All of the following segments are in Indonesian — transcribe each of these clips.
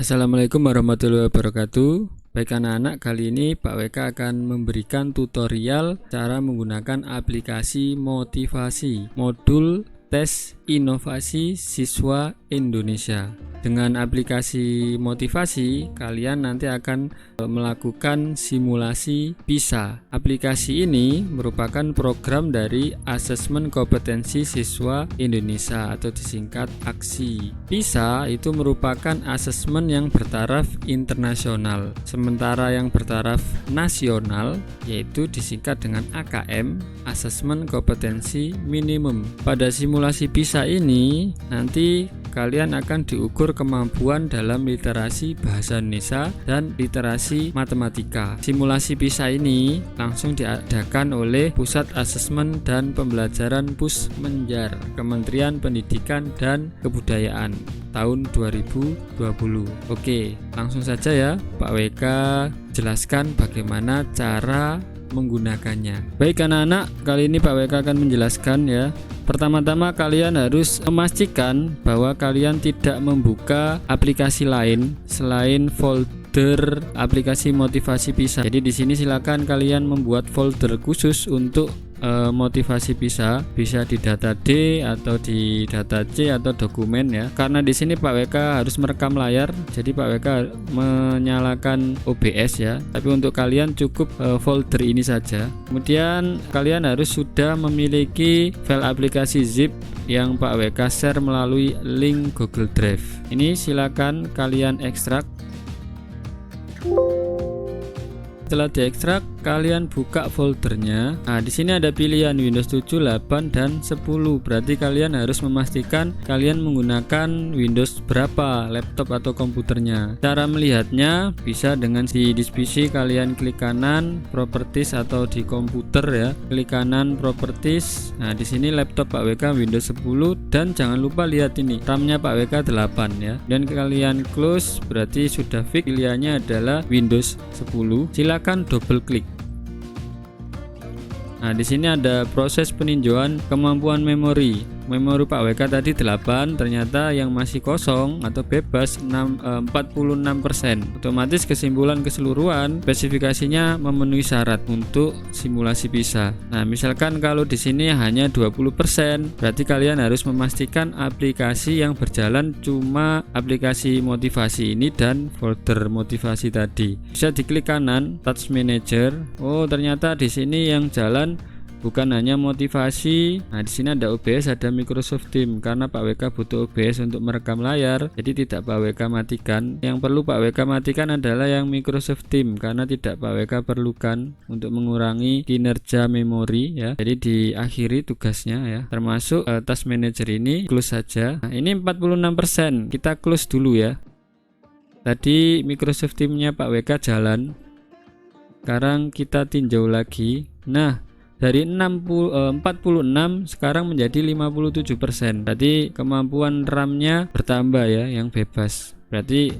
Assalamualaikum warahmatullahi wabarakatuh. Baik anak-anak, kali ini Pak WK akan memberikan tutorial cara menggunakan aplikasi motivasi modul tes inovasi siswa Indonesia. Dengan aplikasi motivasi, kalian nanti akan melakukan simulasi PISA. Aplikasi ini merupakan program dari Asesmen Kompetensi Siswa Indonesia atau disingkat AKSI. PISA itu merupakan asesmen yang bertaraf internasional, sementara yang bertaraf nasional yaitu disingkat dengan AKM, Asesmen Kompetensi Minimum. Pada simulasi PISA ini nanti kalian akan diukur kemampuan dalam literasi bahasa Indonesia dan literasi matematika. Simulasi PISA ini langsung diadakan oleh Pusat Asesmen dan Pembelajaran Pusmenjar, Kementerian Pendidikan dan Kebudayaan tahun 2020. Oke, langsung saja ya Pak WK jelaskan bagaimana cara menggunakannya. Baik anak-anak, kali ini Pak WK akan menjelaskan ya. Pertama-tama kalian harus memastikan bahwa kalian tidak membuka aplikasi lain selain folder aplikasi motivasi PISA. Jadi di sini silakan kalian membuat folder khusus untuk motivasi PISA, bisa di data D atau di data C atau dokumen ya. Karena di sini Pak WK harus merekam layar, jadi Pak WK menyalakan OBS ya. Tapi untuk kalian cukup folder ini saja. Kemudian kalian harus sudah memiliki file aplikasi zip yang Pak WK share melalui link Google Drive. Ini silakan kalian ekstrak. Setelah diekstrak, kalian buka foldernya. Nah, di sini ada pilihan Windows 7, 8 dan 10. Berarti kalian harus memastikan kalian menggunakan Windows berapa laptop atau komputernya. Cara melihatnya bisa dengan di PC kalian klik kanan Properties atau di komputer ya. Klik kanan Properties. Nah, di sini laptop Pak WK Windows 10 dan jangan lupa lihat ini RAM-nya Pak WK 8 ya. Dan kalian close berarti sudah fix pilihannya adalah Windows 10. Silakan double klik. Nah, di sini ada proses peninjauan kemampuan memori. Memori Pak WK tadi 8, ternyata yang masih kosong atau bebas 46%. Otomatis kesimpulan keseluruhan spesifikasinya memenuhi syarat untuk simulasi PISA. Nah, misalkan kalau di sini hanya 20%, berarti kalian harus memastikan aplikasi yang berjalan cuma aplikasi motivasi ini dan folder motivasi tadi. Bisa diklik kanan Task Manager. Oh, ternyata di sini yang jalan bukan hanya motivasi. Nah, di sini ada OBS, ada Microsoft Teams. Karena Pak WK butuh OBS untuk merekam layar, jadi tidak Pak WK matikan. Yang perlu Pak WK matikan adalah yang Microsoft Teams karena tidak Pak WK perlukan untuk mengurangi kinerja memori ya. Jadi diakhiri tugasnya ya. Termasuk Task Manager ini close saja. Nah, ini 46%. Kita close dulu ya. Tadi Microsoft Teams-nya Pak WK jalan. Sekarang kita tinjau lagi. Nah, dari 46 sekarang menjadi 57%. Berarti kemampuan RAM-nya bertambah ya yang bebas. Berarti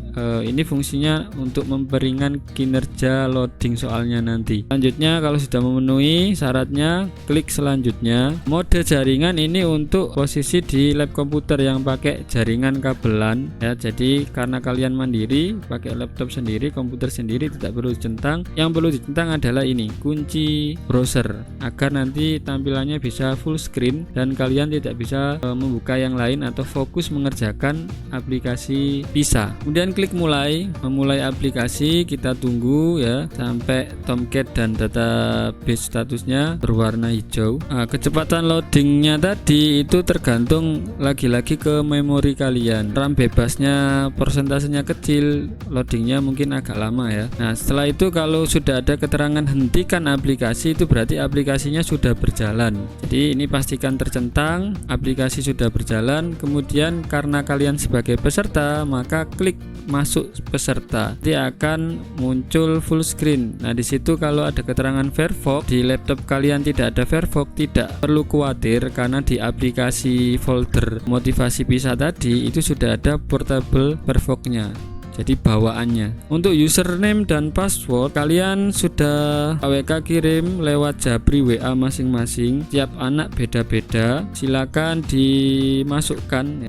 ini fungsinya untuk memperingan kinerja loading soalnya nanti. Selanjutnya kalau sudah memenuhi syaratnya, klik selanjutnya. Mode jaringan ini untuk posisi di lab komputer yang pakai jaringan kabelan ya. Jadi karena kalian mandiri, pakai laptop sendiri, komputer sendiri, tidak perlu dicentang. Yang perlu dicentang adalah ini, kunci browser agar nanti tampilannya bisa full screen dan kalian tidak bisa membuka yang lain atau fokus mengerjakan aplikasi PISA. Kemudian klik memulai aplikasi. Kita tunggu ya sampai Tomcat dan database statusnya berwarna hijau. Nah, kecepatan loadingnya tadi itu tergantung lagi-lagi ke memori kalian. RAM bebasnya persentasenya kecil, loadingnya mungkin agak lama ya. Nah, setelah itu kalau sudah ada keterangan hentikan aplikasi, itu berarti aplikasinya sudah berjalan. Jadi ini pastikan tercentang aplikasi sudah berjalan. Kemudian karena kalian sebagai peserta, maka klik masuk peserta. Dia akan muncul full screen. Nah, di situ kalau ada keterangan Firefox, di laptop kalian tidak ada Firefox, tidak perlu khawatir karena di aplikasi folder motivasi PISA tadi itu sudah ada portable Firefox-nya. Jadi bawaannya. Untuk username dan password kalian sudah WK kirim lewat Jabri WA masing-masing. Tiap anak beda-beda. Silakan dimasukkan.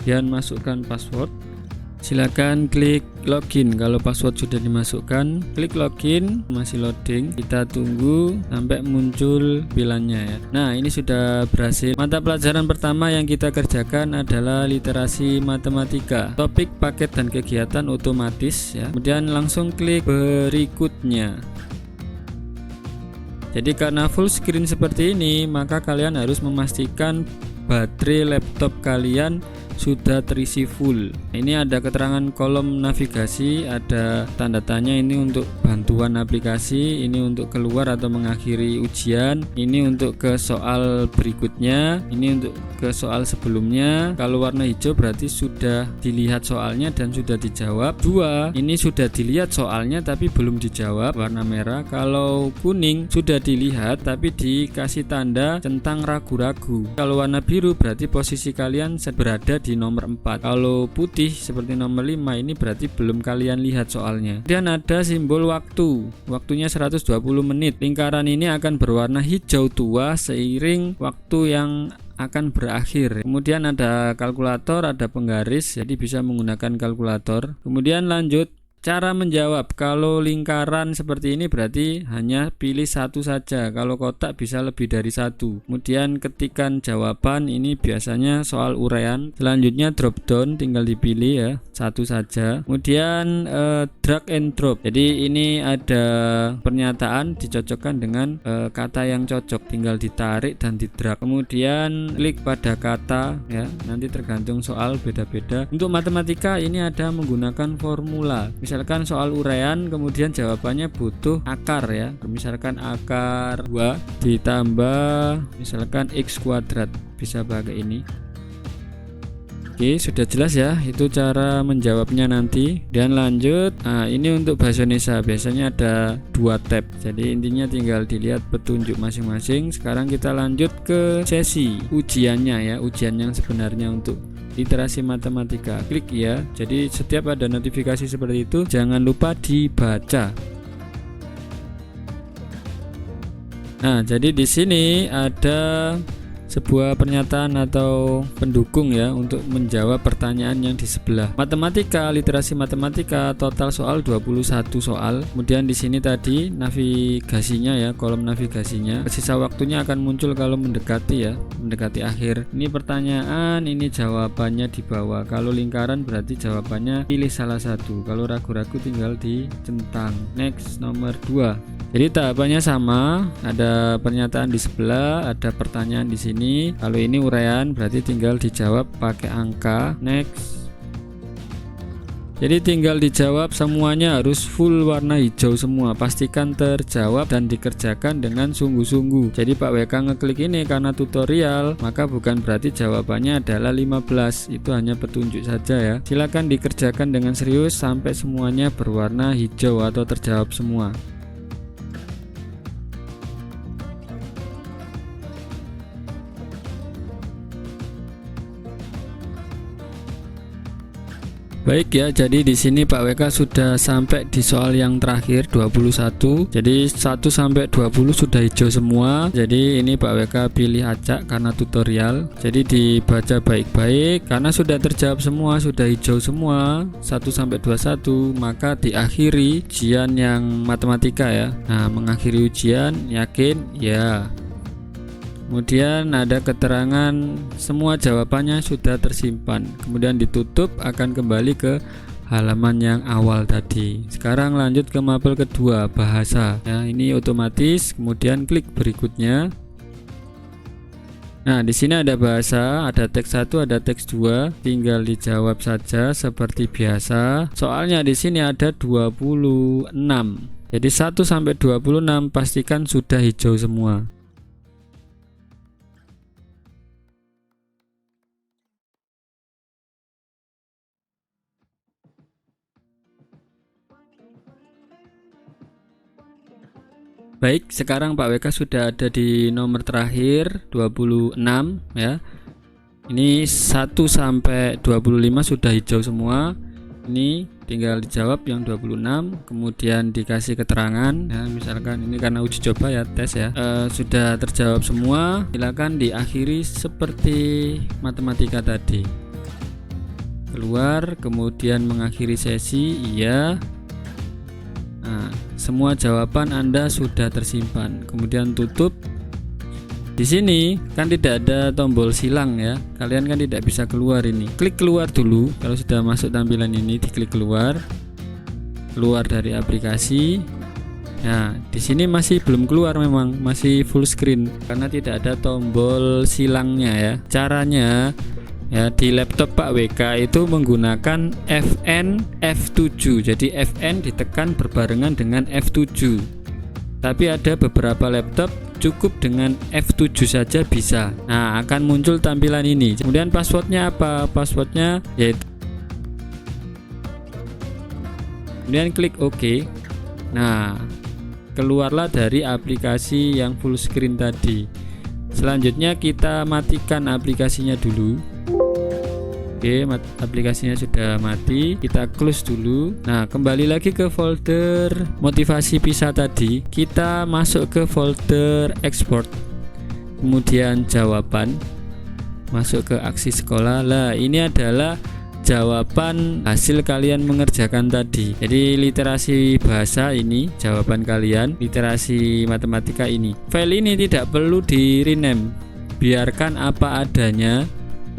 Dan masukkan password. Silakan klik login. Kalau password sudah dimasukkan, klik login. Masih loading, kita tunggu sampai muncul pilihannya ya. Nah, ini sudah berhasil. Mata pelajaran pertama yang kita kerjakan adalah literasi matematika, topik paket dan kegiatan otomatis ya. Kemudian langsung klik berikutnya. Jadi karena full screen seperti ini, maka kalian harus memastikan baterai laptop kalian sudah terisi full. Ini ada keterangan kolom navigasi, ada tanda tanya, ini untuk bantuan aplikasi, ini untuk keluar atau mengakhiri ujian, ini untuk ke soal berikutnya, ini untuk ke soal sebelumnya. Kalau warna hijau berarti sudah dilihat soalnya dan sudah dijawab. Dua, ini sudah dilihat soalnya tapi belum dijawab, warna merah. Kalau kuning sudah dilihat tapi dikasih tanda centang ragu-ragu. Kalau warna biru berarti posisi kalian berada di nomor 4. Kalau putih seperti nomor 5, ini berarti belum kalian lihat soalnya. Kemudian ada simbol waktu, waktunya 120 menit. Lingkaran ini akan berwarna hijau tua seiring waktu yang akan berakhir. Kemudian ada kalkulator, ada penggaris, jadi bisa menggunakan kalkulator. Kemudian lanjut cara menjawab. Kalau lingkaran seperti ini berarti hanya pilih satu saja. Kalau kotak bisa lebih dari satu. Kemudian ketikkan jawaban, ini biasanya soal uraian. Selanjutnya drop down, tinggal dipilih ya, satu saja. Kemudian drag and drop. Jadi ini ada pernyataan dicocokkan dengan kata yang cocok, tinggal ditarik dan didrag. Kemudian klik pada kata ya, nanti tergantung soal beda-beda. Untuk matematika ini ada menggunakan formula. Misalkan soal uraian, kemudian jawabannya butuh akar ya. Misalkan akar 2 ditambah misalkan x kuadrat, bisa pakai ini. Oke, sudah jelas ya, itu cara menjawabnya nanti. Dan lanjut, nah ini untuk bahasa Indonesia biasanya ada 2 tab, jadi intinya tinggal dilihat petunjuk masing-masing. Sekarang kita lanjut ke sesi ujiannya ya, ujian yang sebenarnya untuk literasi matematika. Klik ya, jadi setiap ada notifikasi seperti itu jangan lupa dibaca. Nah, jadi di sini ada sebuah pernyataan atau pendukung ya untuk menjawab pertanyaan yang di sebelah. Matematika, literasi matematika, total soal 21 soal. Kemudian di sini tadi navigasinya ya, kolom navigasinya. Sisa waktunya akan muncul kalau mendekati ya, mendekati akhir. Ini pertanyaan, ini jawabannya di bawah. Kalau lingkaran berarti jawabannya pilih salah satu. Kalau ragu-ragu tinggal dicentang. Next, nomor 2. Jadi tahapannya sama, ada pernyataan di sebelah, ada pertanyaan di sini. Kalau ini uraian berarti tinggal dijawab pakai angka. Next. Jadi tinggal dijawab, semuanya harus full warna hijau semua. Pastikan terjawab dan dikerjakan dengan sungguh-sungguh. Jadi Pak WK ngeklik ini karena tutorial, maka bukan berarti jawabannya adalah 15. Itu hanya petunjuk saja ya. Silakan dikerjakan dengan serius sampai semuanya berwarna hijau atau terjawab semua. Baik ya, jadi di sini Pak WK sudah sampai di soal yang terakhir 21. Jadi 1 sampai 20 sudah hijau semua. Jadi ini Pak WK pilih acak karena tutorial. Jadi dibaca baik-baik karena sudah terjawab semua, sudah hijau semua 1 sampai 21, maka diakhiri ujian yang matematika ya. Nah, mengakhiri ujian yakin ya. Kemudian ada keterangan semua jawabannya sudah tersimpan. Kemudian ditutup, akan kembali ke halaman yang awal tadi. Sekarang lanjut ke mapel kedua, bahasa. Ya, ini otomatis. Kemudian klik berikutnya. Nah, di sini ada bahasa, ada teks 1, ada teks 2. Tinggal dijawab saja seperti biasa. Soalnya di sini ada 26. Jadi 1 sampai 26 pastikan sudah hijau semua. Baik, sekarang Pak WK sudah ada di nomor terakhir 26 ya. Ini 1 sampai 25 sudah hijau semua. Ini tinggal dijawab yang 26, kemudian dikasih keterangan ya, misalkan ini karena uji coba ya, tes ya. Sudah terjawab semua, silakan diakhiri seperti matematika tadi. keluar, kemudian mengakhiri sesi, iya. Nah, semua jawaban Anda sudah tersimpan. Kemudian tutup. Di sini kan tidak ada tombol silang ya. Kalian kan tidak bisa keluar ini. Klik keluar dulu. Kalau sudah masuk tampilan ini, diklik keluar. Keluar dari aplikasi. Nah, di sini masih belum keluar, memang masih full screen karena tidak ada tombol silangnya ya. Caranya ya, di laptop Pak WK itu menggunakan Fn F7. Jadi Fn ditekan berbarengan dengan F7. Tapi ada beberapa laptop cukup dengan F7 saja bisa. Nah, akan muncul tampilan ini. Kemudian passwordnya apa? Passwordnya yaitu, kemudian klik OK. Nah, keluarlah dari aplikasi yang full screen tadi. Selanjutnya kita matikan aplikasinya dulu. Oke, aplikasinya sudah mati, kita close dulu. Nah, kembali lagi ke folder motivasi PISA tadi. Kita masuk ke folder export, kemudian jawaban, masuk ke aksi sekolah. Lah, ini adalah jawaban hasil kalian mengerjakan tadi. Jadi literasi bahasa ini jawaban kalian, literasi matematika ini. File ini tidak perlu di rename, biarkan apa adanya.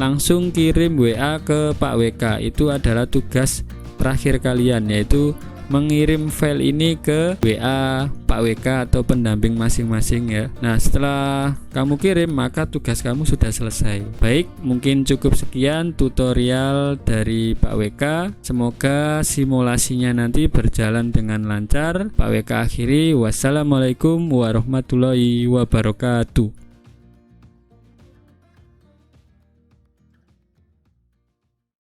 Langsung kirim WA ke Pak WK. Itu adalah tugas terakhir kalian, yaitu mengirim file ini ke WA Pak WK atau pendamping masing-masing ya. Nah, setelah kamu kirim, maka tugas kamu sudah selesai. Baik, mungkin cukup sekian tutorial dari Pak WK. Semoga simulasinya nanti berjalan dengan lancar. Pak WK akhiri, wassalamualaikum warahmatullahi wabarakatuh.